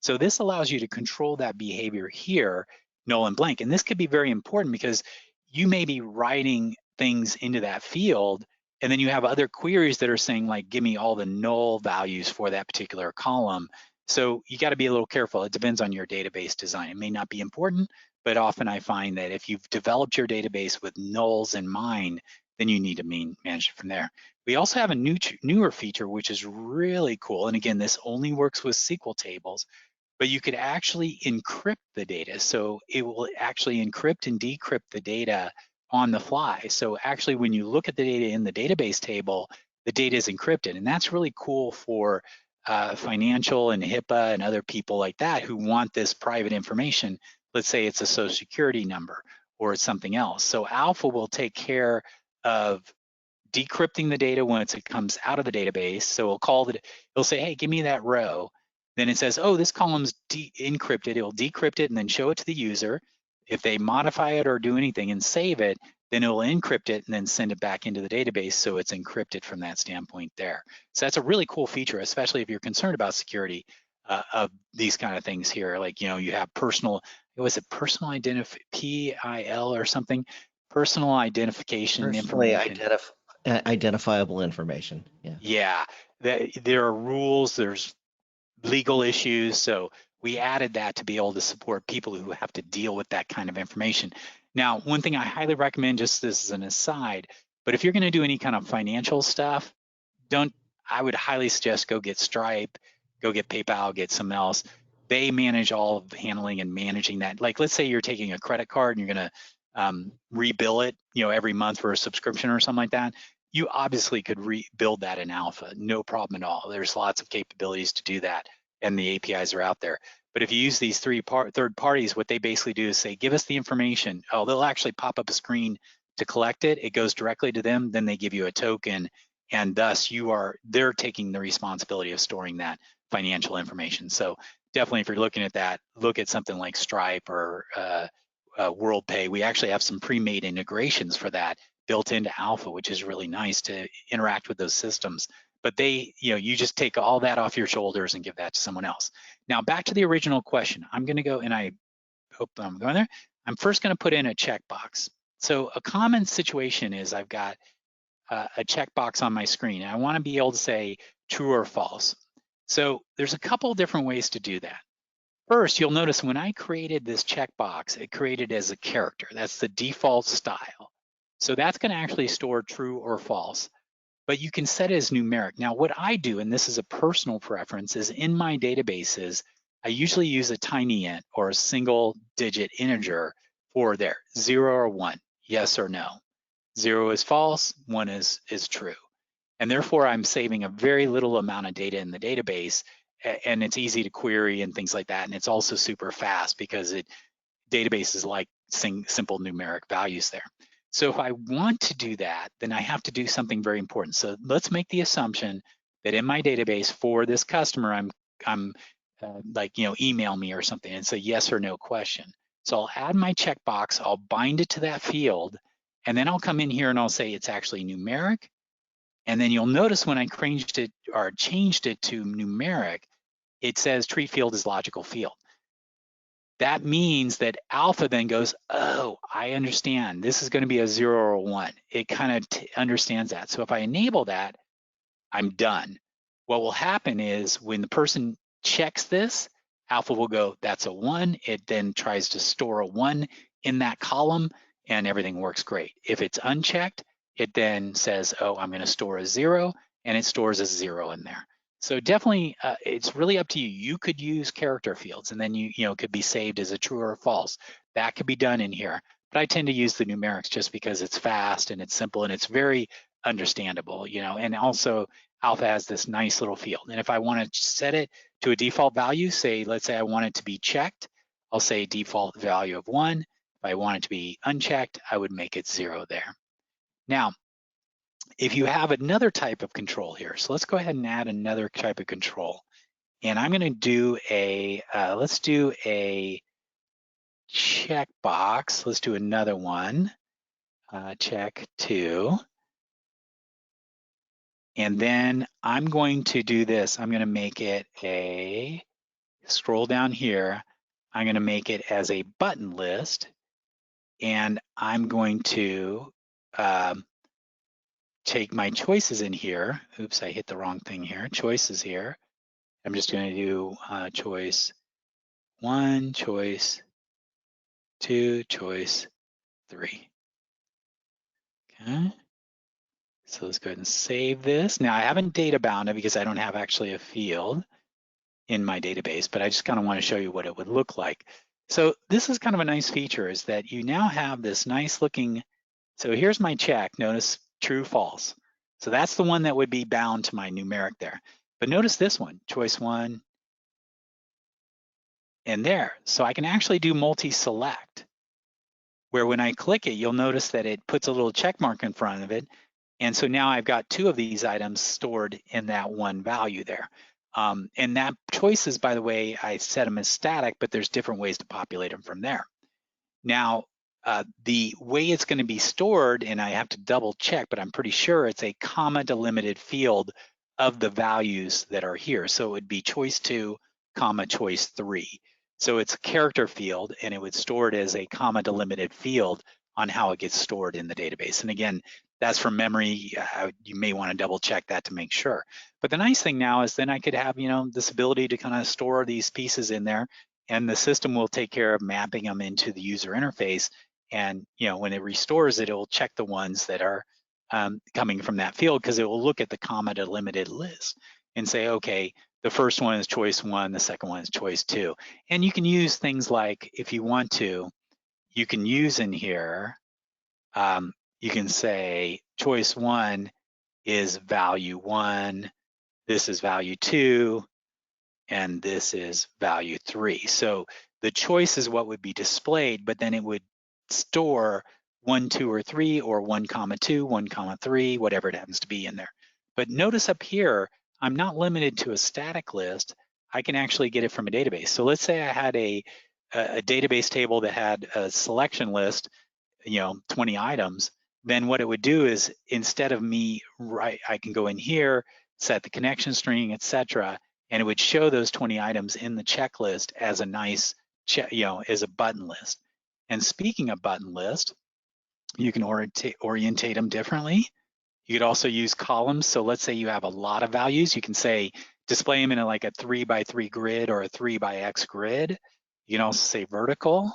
[SPEAKER 2] So this allows you to control that behavior here, null and blank. And this could be very important because you may be writing things into that field and then you have other queries that are saying like, give me all the null values for that particular column. So you got to be a little careful. It depends on your database design. It may not be important, but often I find that if you've developed your database with nulls in mind, then you need to manage it from there. We also have a newer feature, which is really cool. And again, this only works with SQL tables, but you could actually encrypt the data. So it will actually encrypt and decrypt the data on the fly. So actually, when you look at the data in the database table, the data is encrypted. And that's really cool for financial and HIPAA and other people like that who want this private information. Let's say it's a social security number or it's something else. So Alpha will take care of decrypting the data once it comes out of the database. So it'll say, hey, give me that row. Then it says, oh, this column's encrypted. It'll decrypt it and then show it to the user. If they modify it or do anything and save it, then it will encrypt it and then send it back into the database so it's encrypted from that standpoint there. So that's a really cool feature, especially if you're concerned about security of these kind of things here. Like, you have personal PIL or something? Personal identification information.
[SPEAKER 1] Identifiable information.
[SPEAKER 2] Yeah. There are rules, there's legal issues. So we added that to be able to support people who have to deal with that kind of information. Now, one thing I highly recommend, just this as an aside, but if you're going to do any kind of financial stuff, I would highly suggest go get Stripe, go get PayPal, get some else. They manage all of the handling and managing that. Like, let's say you're taking a credit card and you're going to rebill it, every month for a subscription or something like that. You obviously could rebuild that in Alpha, no problem at all. There's lots of capabilities to do that, and the APIs are out there. But if you use these third parties, what they basically do is say, give us the information. Oh, they'll actually pop up a screen to collect it. It goes directly to them. Then they give you a token, and thus they're taking the responsibility of storing that financial information. So definitely, if you're looking at that, look at something like Stripe or WorldPay. We actually have some pre-made integrations for that built into Alpha, which is really nice to interact with those systems. But you just take all that off your shoulders and give that to someone else. Now, back to the original question. I'm going to go, and I hope I'm going there. I'm first going to put in a checkbox. So a common situation is I've got a checkbox on my screen, and I want to be able to say true or false. So there's a couple different ways to do that. First, you'll notice when I created this checkbox, it created as a character. That's the default style. So that's going to actually store true or false, but you can set it as numeric. Now, what I do, and this is a personal preference, is in my databases, I usually use a tiny int or a single digit integer for there, 0 or 1, yes or no. 0 is false, 1 is true. And therefore, I'm saving a very little amount of data in the database, and it's easy to query and things like that. And it's also super fast because databases like simple numeric values there. So if I want to do that, then I have to do something very important. So let's make the assumption that in my database for this customer, I'm like, email me or something. It's a yes or no question. So I'll add my checkbox, I'll bind it to that field, and then I'll come in here and I'll say it's actually numeric. And then you'll notice when I changed it to numeric, it says treat field as logical field. That means that Alpha then goes, oh, I understand. This is going to be a 0 or a 1. It kind of understands that. So if I enable that, I'm done. What will happen is when the person checks this, Alpha will go, that's a 1. It then tries to store a 1 in that column, and everything works great. If it's unchecked, it then says, oh, I'm going to store a 0, and it stores a 0 in there. So definitely, it's really up to you. You could use character fields, and then you could be saved as a true or a false. That could be done in here. But I tend to use the numerics just because it's fast and it's simple and it's very understandable, and also Alpha has this nice little field. And if I want to set it to a default value, let's say I want it to be checked, I'll say default value of 1. If I want it to be unchecked, I would make it 0 there. Now, if you have another type of control here, so let's go ahead and add another type of control. And I'm going to do let's do a checkbox. Let's do another one, check 2. And then I'm going to do this. I'm going to make it scroll down here. I'm going to make it as a button list. And I'm going to take my choices in here. Oops, I hit the wrong thing here. Choices here. I'm just going to do choice 1, choice 2, choice 3. Okay. So let's go ahead and save this. Now I haven't data bound it because I don't have actually a field in my database, but I just kind of want to show you what it would look like. So this is kind of a nice feature, is that you now have this nice looking, so here's my check, notice true, false. So that's the one that would be bound to my numeric there. But notice this one, choice 1, and there. So I can actually do multi-select, where when I click it, you'll notice that it puts a little check mark in front of it. And so now I've got 2 of these items stored in that one value there. And that choices, by the way, I set them as static, but there's different ways to populate them from there. Now, the way it's going to be stored, and I have to double check, but I'm pretty sure it's a comma delimited field of the values that are here. So it would be choice 2, comma choice 3. So it's a character field, and it would store it as a comma delimited field on how it gets stored in the database. And again, that's from memory. You may want to double check that to make sure. But the nice thing now is then I could have, this ability to kind of store these pieces in there, and the system will take care of mapping them into the user interface. And when it restores it, it will check the ones that are coming from that field, because it will look at the comma delimited list and say, okay, the first one is choice 1, the second one is choice 2. And you can use things like, if you want to, you can use in here, you can say choice 1 is value 1, this is value 2, and this is value 3. So the choice is what would be displayed, but then it would store 1, 2, or 3, or 1, 2, 1, 3, whatever it happens to be in there. But notice up here, I'm not limited to a static list. I can actually get it from a database. So let's say I had a database table that had a selection list, 20 items. Then what it would do is, instead of me, I can go in here, set the connection string, etc., and it would show those 20 items in the checklist as a nice, as a button list. And speaking of button list, you can orientate them differently. You could also use columns. So let's say you have a lot of values. You can say, display them in like a 3x3 grid or a 3x grid. You can also say vertical.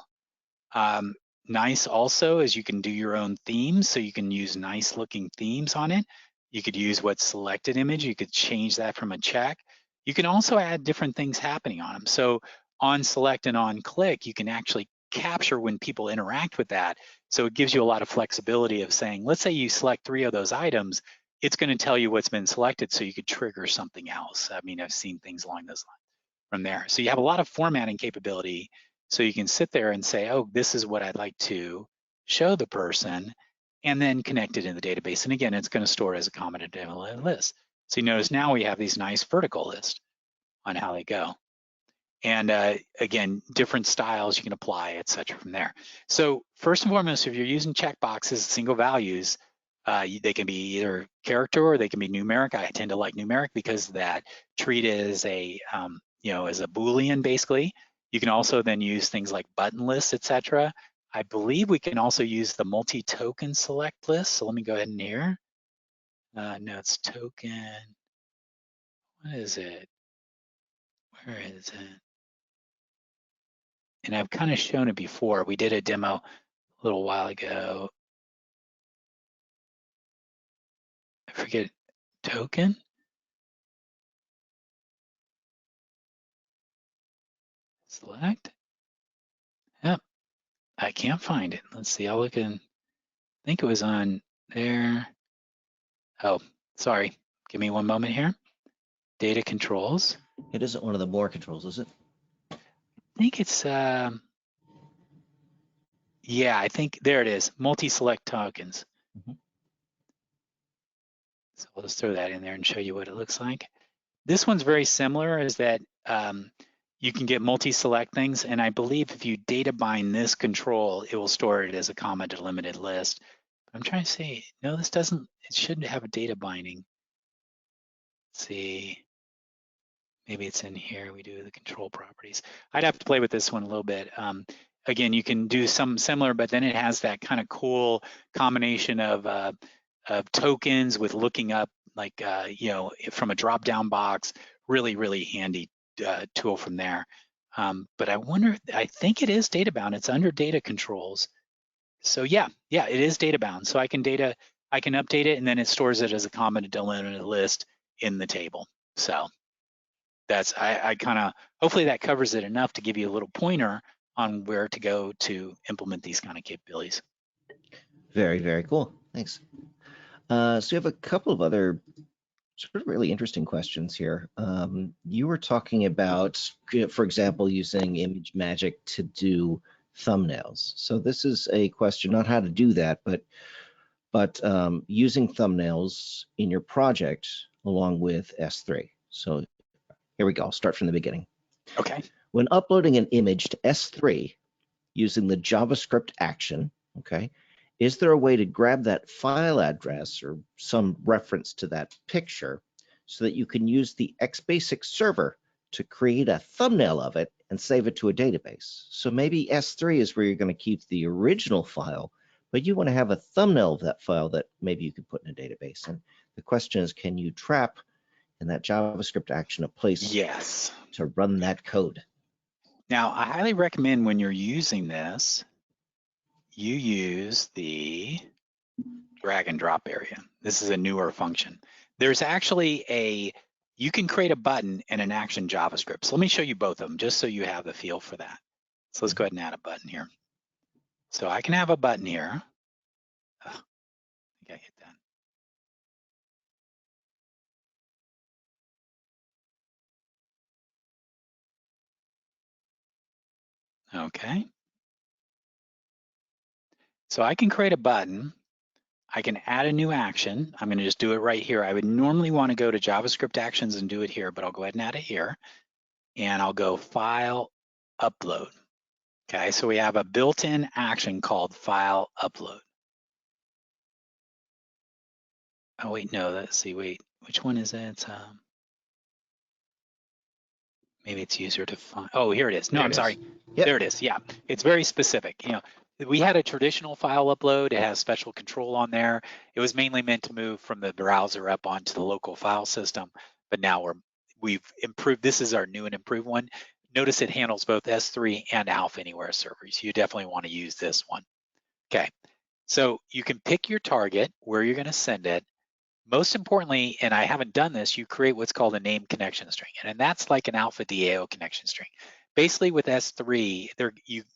[SPEAKER 2] Nice also is you can do your own themes. So you can use nice looking themes on it. You could use what's selected image. You could change that from a check. You can also add different things happening on them. So on select and on click, you can actually capture when people interact with that. So it gives you a lot of flexibility of saying, let's say you select 3 of those items, it's going to tell you what's been selected, so you could trigger something else. I mean, I've seen things along those lines from there. So you have a lot of formatting capability. So you can sit there and say, oh, this is what I'd like to show the person, and then connect it in the database. And again, it's going to store it as a comma delimited list. So you notice now we have these nice vertical lists on how they go. And again, different styles you can apply, et cetera, from there. So first and foremost, if you're using checkboxes, single values, they can be either character or they can be numeric. I tend to like numeric because that treat it as a, as a Boolean, basically. You can also then use things like button lists, et cetera. I believe we can also use the multi-token select list. So let me go ahead and here. No, it's token. What is it? Where is it? And I've kind of shown it before. We did a demo a little while ago. I forget, token? Select? Yep, I can't find it. Let's see, I'll look in, I think it was on there. Oh, sorry, give me one moment here. Data controls.
[SPEAKER 1] It isn't one of the more controls, is it?
[SPEAKER 2] I think it's, yeah, I think there it is, multi-select tokens. So I'll just throw that in there and show you what it looks like. This one's very similar, is that you can get multi-select things, and I believe if you data bind this control, it will store it as a comma delimited list. I'm trying to say, no, this doesn't, it shouldn't have a data binding. Let's see, maybe it's in here, we do the control properties. I'd have to play with this one a little bit. Again, you can do some similar, but then it has that kind of cool combination of tokens with looking up, like, from a drop-down box, really, really handy tool from there. But I wonder, I think it is data bound. It's under data controls. So yeah, it is data bound. So I can update it, and then it stores it as a comma delimited list in the table. So that's, I kind of, hopefully that covers it enough to give you a little pointer on where to go to implement these kind of capabilities.
[SPEAKER 1] Very, very cool. Thanks. So we have a couple of other sort of really interesting questions here. You were talking about, for example, using ImageMagick to do thumbnails. So this is a question, not how to do that, but using thumbnails in your project along with S3. So here we go. I'll start from the beginning.
[SPEAKER 2] Okay.
[SPEAKER 1] When uploading an image to S3 using the JavaScript action, okay, is there a way to grab that file address or some reference to that picture so that you can use the XBasic server to create a thumbnail of it and save it to a database? So maybe S3 is where you're going to keep the original file, but you want to have a thumbnail of that file that maybe you could put in a database. And the question is, can you trap in that JavaScript action a place
[SPEAKER 2] Yes.
[SPEAKER 1] to run that code?
[SPEAKER 2] Now, I highly recommend when you're using this, you use the drag and drop area. This is a newer function. There's actually you can create a button and an action JavaScript. So let me show you both of them just so you have the feel for that. So let's go ahead and add a button here. So I can have a button here. I think I hit that. Okay. So I can create a button. I can add a new action. I'm going to just do it right here. I would normally want to go to JavaScript actions and do it here, but I'll go ahead and add it here. And I'll go File, Upload. Okay, so we have a built-in action called File Upload. Oh wait, no, let's see, wait, which one is it? Maybe it's user defined. Oh, here it is. No, I'm sorry.
[SPEAKER 1] Yep.
[SPEAKER 2] There it is. Yeah, it's very specific. You know, we had a traditional file upload. It has special control on there. It was mainly meant to move from the browser up onto the local file system, but now we've improved. This is our new and improved one. Notice it handles both S3 and Alpha Anywhere servers. You definitely want to use this one. Okay, so you can pick your target, where you're going to send it. Most importantly, and I haven't done this, you create what's called a name connection string, and that's like an Alpha DAO connection string. Basically with S3,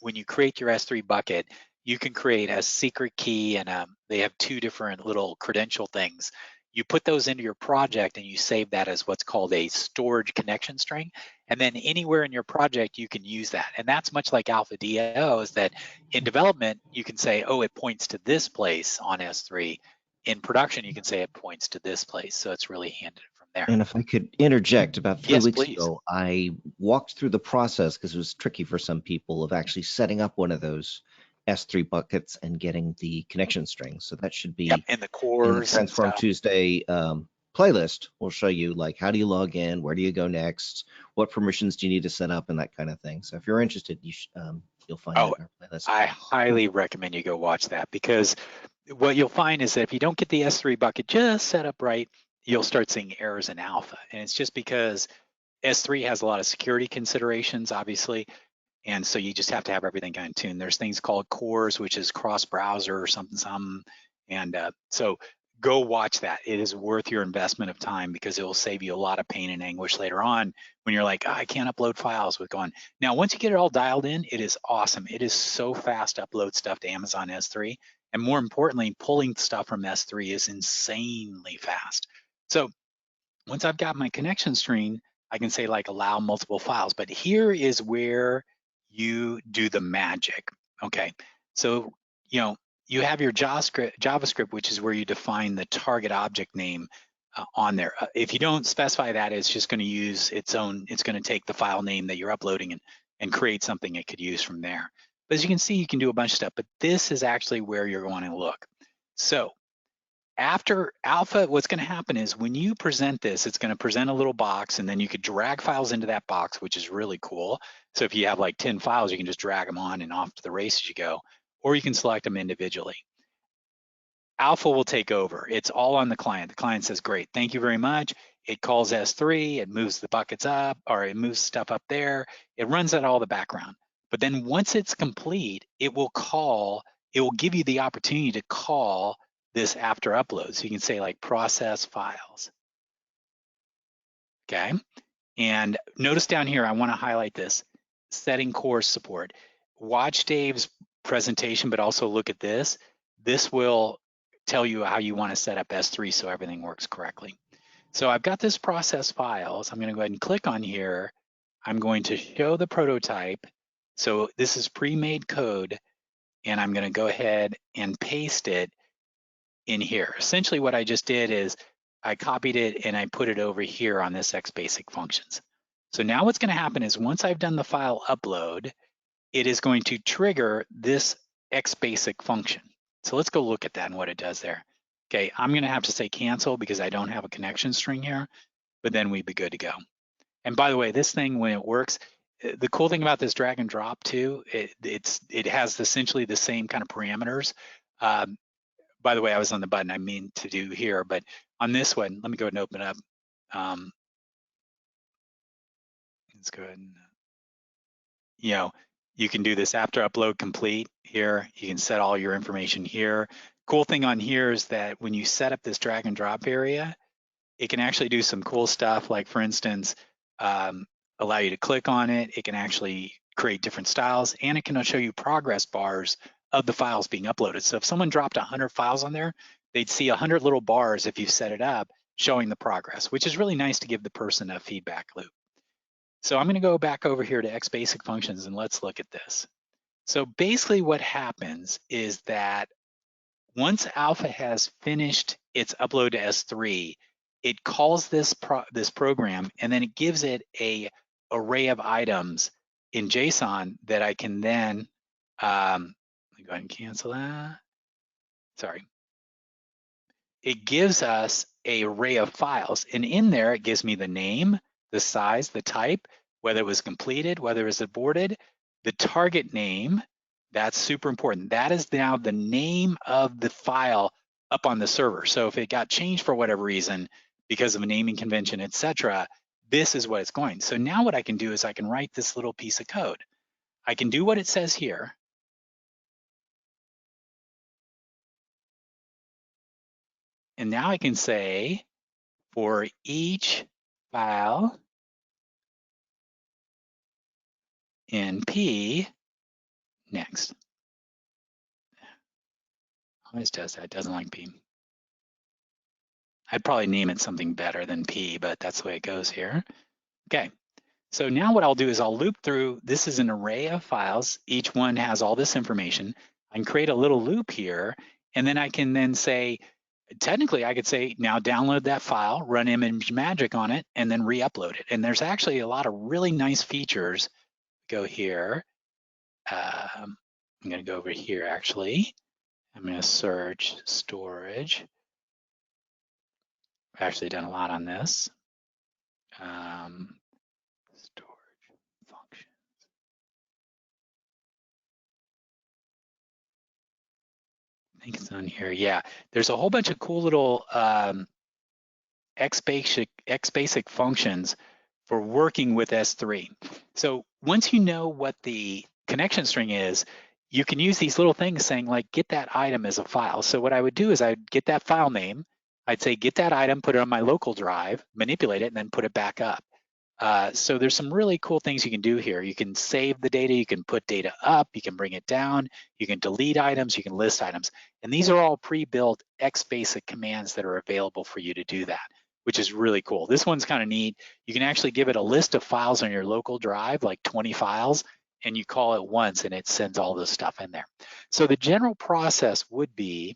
[SPEAKER 2] when you create your S3 bucket, you can create a secret key, and they have two different little credential things. You put those into your project and you save that as what's called a storage connection string. And then anywhere in your project, you can use that. And that's much like Alpha DAO, is that in development, you can say, oh, it points to this place on S3. In production, you can say it points to this place. So it's really handed from there.
[SPEAKER 1] And if I could interject, about 3
[SPEAKER 2] Yes,
[SPEAKER 1] weeks
[SPEAKER 2] please.
[SPEAKER 1] ago, I walked through the process, because it was tricky for some people, of actually setting up one of those S3 buckets and getting the connection strings. So that should be
[SPEAKER 2] and the
[SPEAKER 1] in the
[SPEAKER 2] cores.
[SPEAKER 1] Transform Tuesday playlist. We'll show you, like, how do you log in, where do you go next, what permissions do you need to set up, and that kind of thing. So if you're interested, you'll find that in our playlist.
[SPEAKER 2] I highly recommend you go watch that, because what you'll find is that if you don't get the S3 bucket just set up right, you'll start seeing errors in Alpha. And it's just because S3 has a lot of security considerations, obviously. And so you just have to have everything kind of tuned. There's things called cores, which is cross-browser or something. And so go watch that. It is worth your investment of time, because it will save you a lot of pain and anguish later on when you're like, oh, I can't upload files with going. Now, once you get it all dialed in, it is awesome. It is so fast to upload stuff to Amazon S3. And more importantly, pulling stuff from S3 is insanely fast. So once I've got my connection string, I can say like allow multiple files. But here is where you do the magic. Okay, so you have your JavaScript, which is where you define the target object name on there. If you don't specify that, it's just going to use its own. It's going to take the file name that you're uploading and create something it could use from there. But as you can see, you can do a bunch of stuff. But this is actually where you're going to look. So after Alpha, what's going to happen is when you present this, it's going to present a little box, and then you could drag files into that box, which is really cool. So if you have like 10 files, you can just drag them on and off to the races you go, or you can select them individually. Alpha will take over. It's all on the client. The client says, great, thank you very much. It calls S3, it moves the buckets up, or it moves stuff up there. It runs out all the background. But then once it's complete, it will give you the opportunity to call this after upload. So you can say like process files. Okay. And notice down here, I want to highlight this, setting core support. Watch Dave's presentation, but also look at this. This will tell you how you want to set up S3 so everything works correctly. So I've got this process files. I'm going to go ahead and click on here. I'm going to show the prototype. So this is pre-made code, and I'm going to go ahead and paste it in here. Essentially what I just did is I copied it and I put it over here on this XBasic functions. So now what's going to happen is once I've done the file upload, it is going to trigger this XBasic function. So let's go look at that and what it does there. Okay, I'm going to have to say cancel because I don't have a connection string here, but then we'd be good to go. And by the way, this thing, when it works, the cool thing about this drag and drop too, it has essentially the same kind of parameters. By the way, I was on the button I mean to do here, but on this one, let me go ahead and open up. Let's go ahead and, you can do this after upload complete here. You can set all your information here. Cool thing on here is that when you set up this drag and drop area, it can actually do some cool stuff. Like for instance, allow you to click on it. It can actually create different styles, and it can show you progress bars of the files being uploaded. So if someone dropped 100 files on there, they'd see 100 little bars if you set it up showing the progress, which is really nice to give the person a feedback loop. So I'm going to go back over here to XBasic functions and let's look at this. So basically what happens is that once Alpha has finished its upload to S3, it calls this program, and then it gives it a array of items in JSON that I can then, let me go ahead and cancel that. Sorry. It gives us an array of files, and in there it gives me the name, the size, the type, whether it was completed, whether it was aborted, the target name. That's super important. That is now the name of the file up on the server. So if it got changed for whatever reason, because of a naming convention, etc., this is what it's going. So now what I can do is I can write this little piece of code. I can do what it says here. And now I can say for each file in P, next. Always does that, doesn't like P. I'd probably name it something better than P, but that's the way it goes here. Okay, so now what I'll do is I'll loop through. This is an array of files. Each one has all this information. I can create a little loop here, and then I can then say, technically I could say, now download that file, run ImageMagick on it, and then re-upload it. And there's actually a lot of really nice features. Go here. I'm gonna go over here actually. I'm gonna search storage. I've actually done a lot on this. Storage functions. I think it's on here. Yeah, there's a whole bunch of cool little XBasic functions for working with S3. So once you know what the connection string is, you can use these little things saying like, get that item as a file. So what I would do is I'd get that file name. I'd say, get that item, put it on my local drive, manipulate it, and then put it back up. So there's some really cool things you can do here. You can save the data, you can put data up, you can bring it down, you can delete items, you can list items. And these are all pre-built XBasic commands that are available for you to do that, which is really cool. This one's kind of neat. You can actually give it a list of files on your local drive, like 20 files, and you call it once and it sends all this stuff in there. So the general process would be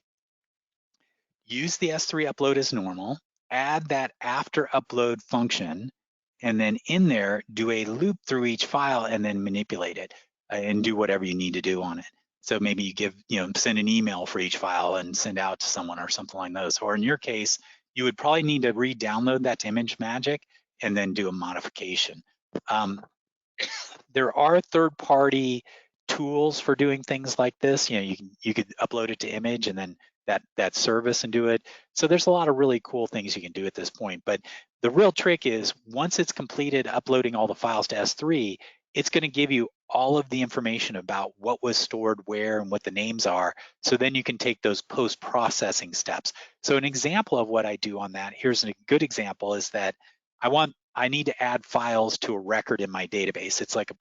[SPEAKER 2] use the S3 upload as normal, add that after upload function, and then in there, do a loop through each file and then manipulate it and do whatever you need to do on it. So maybe you give, send an email for each file and send out to someone or something like those. Or in your case, you would probably need to re-download that to ImageMagick and then do a modification. There are third-party tools for doing things like this. You could upload it to Image and then that service and do it. So there's a lot of really cool things you can do at this point. But the real trick is once it's completed uploading all the files to S3, it's going to give you all of the information about what was stored where and what the names are. So then you can take those post-processing steps. So an example of what I do on that, here's a good example, is that I need to add files to a record in my database. It's like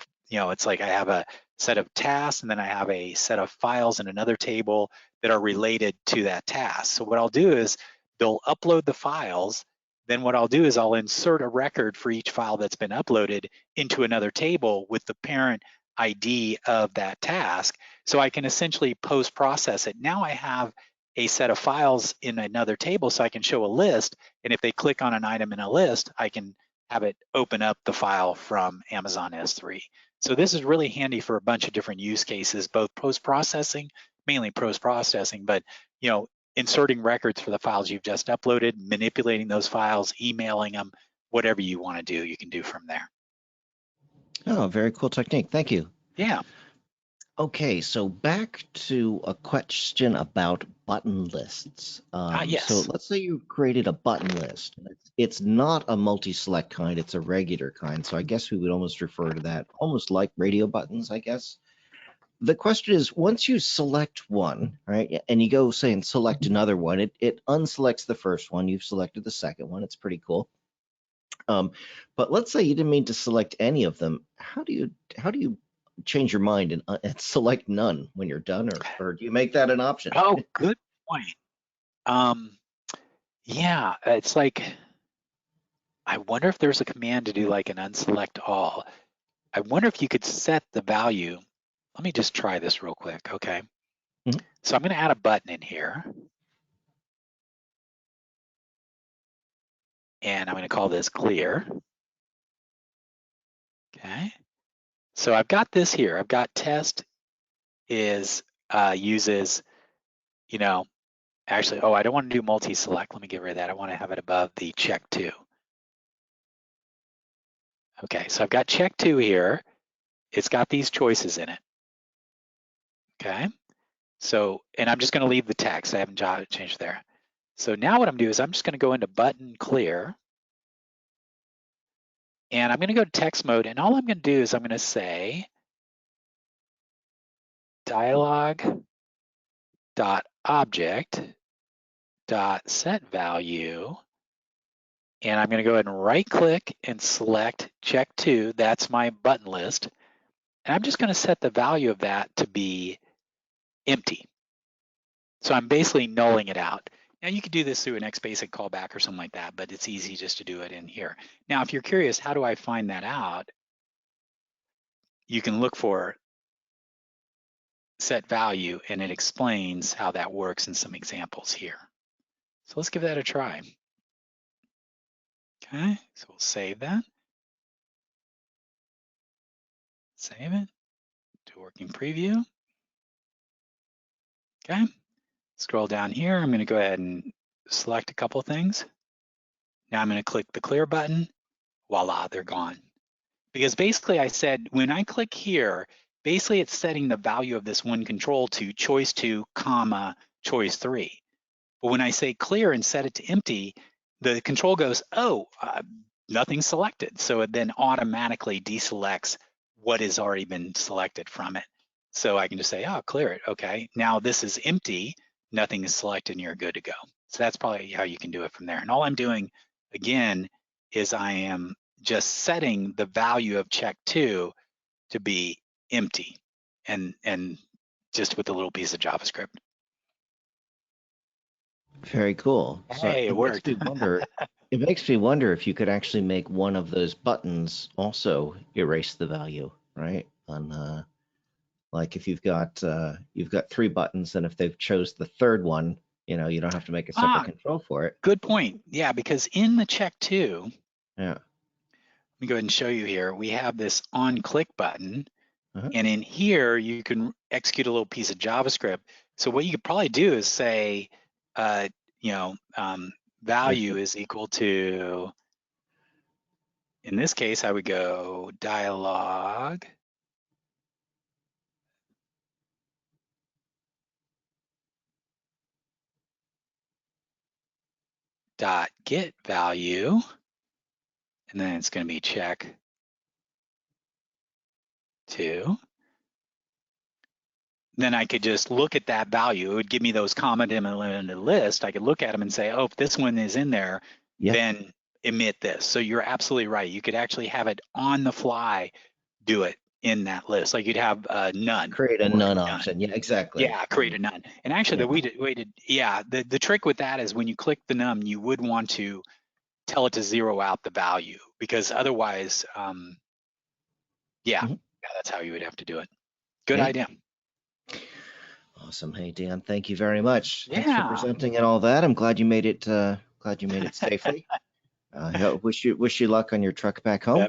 [SPEAKER 2] I have a set of tasks and then I have a set of files in another table that are related to that task. So what I'll do is they'll upload the files. Then what I'll do is I'll insert a record for each file that's been uploaded into another table with the parent ID of that task. So I can essentially post-process it. Now I have a set of files in another table so I can show a list. And if they click on an item in a list, I can have it open up the file from Amazon S3. So this is really handy for a bunch of different use cases, both post-processing, mainly post-processing, but inserting records for the files you've just uploaded, manipulating those files, emailing them, whatever you want to do, you can do from there.
[SPEAKER 1] Oh, very cool technique. Thank you.
[SPEAKER 2] Yeah.
[SPEAKER 1] Okay, so back to a question about button lists. So
[SPEAKER 2] Yes.
[SPEAKER 1] let's say you created a button list. It's not a multi-select kind, it's a regular kind. So I guess we would almost refer to that almost like radio buttons, I guess. The question is, once you select one, right, and you go say and select another one, it unselects the first one. You've selected the second one. It's pretty cool. But let's say you didn't mean to select any of them. How do you change your mind and select none when you're done, or do you make that an option?
[SPEAKER 2] Oh, good point. Um, yeah, it's like, I wonder if there's a command to do like an unselect all. I wonder if you could set the value. Let me just try this real quick. Okay.
[SPEAKER 1] Mhm.
[SPEAKER 2] So I'm going to add a button in here. And I'm going to call this clear. Okay. So I've got this here. I've got test is uses, you know, actually, oh, I don't want to do multi-select. Let me get rid of that. I want to have it above the check two. Okay, so I've got check two here. It's got these choices in it. Okay, so, and I'm just going to leave the text. I haven't changed there. So now what I'm doing is I'm just going to go into button clear. And I'm going to go to text mode. And all I'm going to do is I'm going to say dialog.object.setValue. And I'm going to go ahead and right click and select check two. That's my button list. And I'm just going to set the value of that to be empty. So I'm basically nulling it out. Now you could do this through an XBasic callback or something like that, but it's easy just to do it in here. Now, if you're curious, how do I find that out? You can look for set value and it explains how that works in some examples here. So let's give that a try. Okay, so we'll save that. Save it to working preview. Okay, scroll down here. I'm going to go ahead and select a couple of things. Now I'm going to click the clear button. Voila, they're gone. Because basically I said, when I click here, basically it's setting the value of this one control to choice 2, comma, choice 3. But when I say clear and set it to empty, the control goes, oh, nothing's selected. So it then automatically deselects what has already been selected from it. So I can just say, oh, clear it. Okay, now this is empty. Nothing is selected and you're good to go. So that's probably how you can do it from there. And all I'm doing, again, is I am just setting the value of check 2 to be empty and just with a little piece of JavaScript.
[SPEAKER 1] Very cool. So
[SPEAKER 2] Hey, it worked.
[SPEAKER 1] it makes me wonder if you could actually make one of those buttons also erase the value, right? On like if you've got three buttons, and if they've chose the third one, you don't have to make a separate control for it.
[SPEAKER 2] Good point. Yeah, because in the check 2,
[SPEAKER 1] Yeah.
[SPEAKER 2] let me go ahead and show you here. We have this on click button. And in here, you can execute a little piece of JavaScript. So what you could probably do is say, value is equal to, in this case, I would go dialog dot get value, and then it's going to be check 2. Then I could just look at that value. It would give me those comment in the list. I could look at them and say, oh, if this one is in there, then emit this. So you're absolutely right. You could actually have it on the fly, do it in that list. Like you'd have none.
[SPEAKER 1] Create a none option. Yeah, exactly.
[SPEAKER 2] Yeah, create a none. And actually, the trick with that is when you click the none, you would want to tell it to zero out the value, because otherwise, that's how you would have to do it. Good idea.
[SPEAKER 1] Awesome. Hey, Dan, thank you very much.
[SPEAKER 2] Yeah.
[SPEAKER 1] Thanks for presenting and all that. I'm glad you made it. Safely. Wish you luck on your truck back home.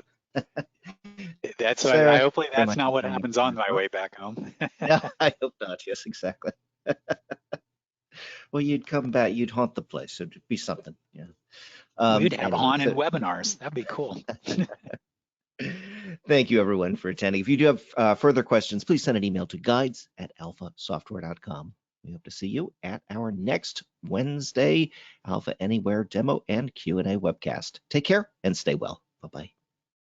[SPEAKER 2] That's Sarah, hopefully that's not what happens on my way back home.
[SPEAKER 1] No, I hope not. Yes, exactly. Well, you'd come back, you'd haunt the place. It'd be something. Yeah.
[SPEAKER 2] We'd have haunted webinars. That'd be cool.
[SPEAKER 1] Thank you, everyone, for attending. If you do have further questions, please send an email to guides@alphasoftware.com. We hope to see you at our next Wednesday Alpha Anywhere demo and Q&A webcast. Take care and stay well. Bye-bye.